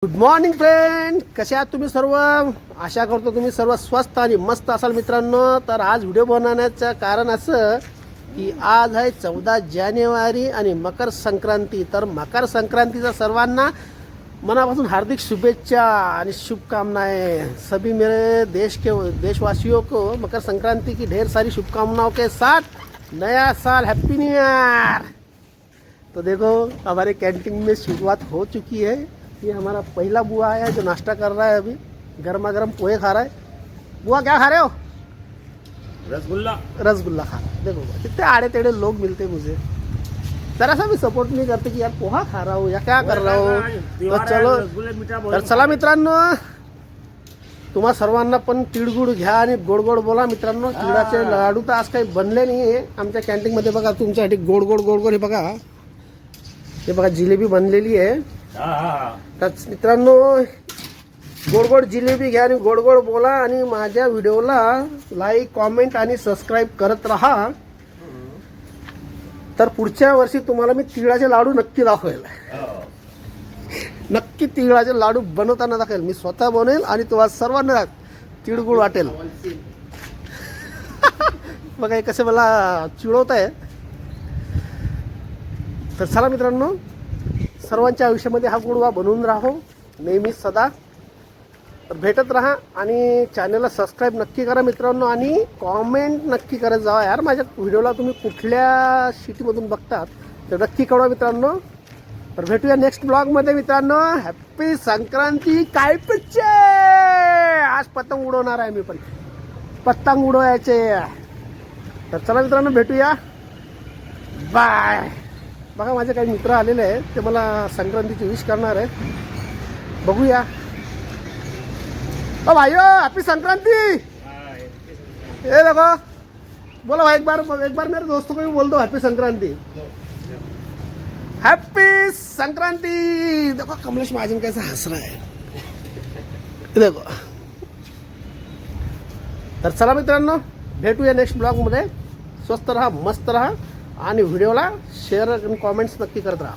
Good morning friend, कसे आहात तुम्ही सर्व? आशा करतो तुम्ही सर्व स्वस्त आणि मस्त असाल मित्रांनो. तर आज व्हिडिओ बनवण्याचं कारण असं की आज आहे 14 जानेवारी आणि मकर संक्रांती. तर मकर संक्रांतीचा सर्वांना मनापासून हार्दिक शुभेच्छा आणि शुभकामनाएं. सभी मेरे देशवासियों को मकर संक्रांति की ढेर सारी शुभकामनाओं के साथ नया साल हैप्पी न्यू ईयर. तो देखो हमारे कैंटीन में शुरुआत हो चुकी है. ये हमारा पहला बुआ है जो नाश्ता कर रहा है. अभी गर्मा गर्म पोहे खा रहा है. बुआ क्या खा रहे हो? रसगुल्ला. रसगुल्ला खा रहा है. देखो कितने आड़े टेढ़े लोग मिलते मुझे, जरा सा भी सपोर्ट नहीं करते कि यार पोहा खा रहा हूँ या क्या कर रहा हूँ. तर चलो, तर चला मित्रांनो, तुम्हा सर्वांना पण तिळगुळ घ्या आणि गोड गोड बोला मित्रांनो. तिळाचे लाडू तर आज काही बनले नाही आहे आमच्या कॅन्टीनमध्ये. बघा तुमच्यासाठी गोड गोड गोड गोड हे बघा, हे बघा जिलेबी बनलेली आहे. तर मित्रांनो, गोड गोड जिलेबी घ्या आणि गोड गोड बोला आणि माझ्या व्हिडिओला लाईक, कॉमेंट आणि सबस्क्राईब करत राहा. तर पुढच्या वर्षी तुम्हाला मी तिळाचे लाडू नक्की दाखवेल. नक्की तिळाचे लाडू बनवताना दाखवेल. मी स्वतः बनवेल आणि तुम्हाला सर्वांना तिळगुळ वाटेल. बघा हे कसे मला चिडवत आहे. तर चला मित्रांनो, सर्वांच्या आयुष्यामध्ये हा गोडवा बनवून राहो नेहमी सदा. तर भेटत राहा आणि चॅनलला सबस्क्राईब नक्की करा मित्रांनो आणि कॉमेंट नक्की करत जावा. यार माझ्या व्हिडिओला तुम्ही कुठल्या सिटीमधून बघतात तर नक्की कळवा मित्रांनो. तर भेटूया नेक्स्ट ब्लॉगमध्ये मित्रांनो. हॅप्पी संक्रांती. काय पिच्चे, आज पतंग उडवणार आहे मी पण. पतंग उडवायचे. तर चला मित्रांनो, भेटूया. बाय. बघा माझे काही मित्र आलेले आहेत, ते मला संक्रांतीची विश करणार आहे. बघूया. ओ भाइयों, हैप्पी संक्रांति. ये देखो, बोलो भाई, एक बार मेरे दोस्तों को भी बोल दो हैप्पी संक्रांति. हैप्पी संक्रांति. देखो कमलेश महाजन कैसा हंस रहा है, देखो. तर चला मित्रांनो, भेटूया नेक्स्ट ब्लॉग मध्ये. स्वस्त राहा, मस्त राहा आणि व्हिडिओला शेअर आणि कॉमेंट्स नक्की करत राहा.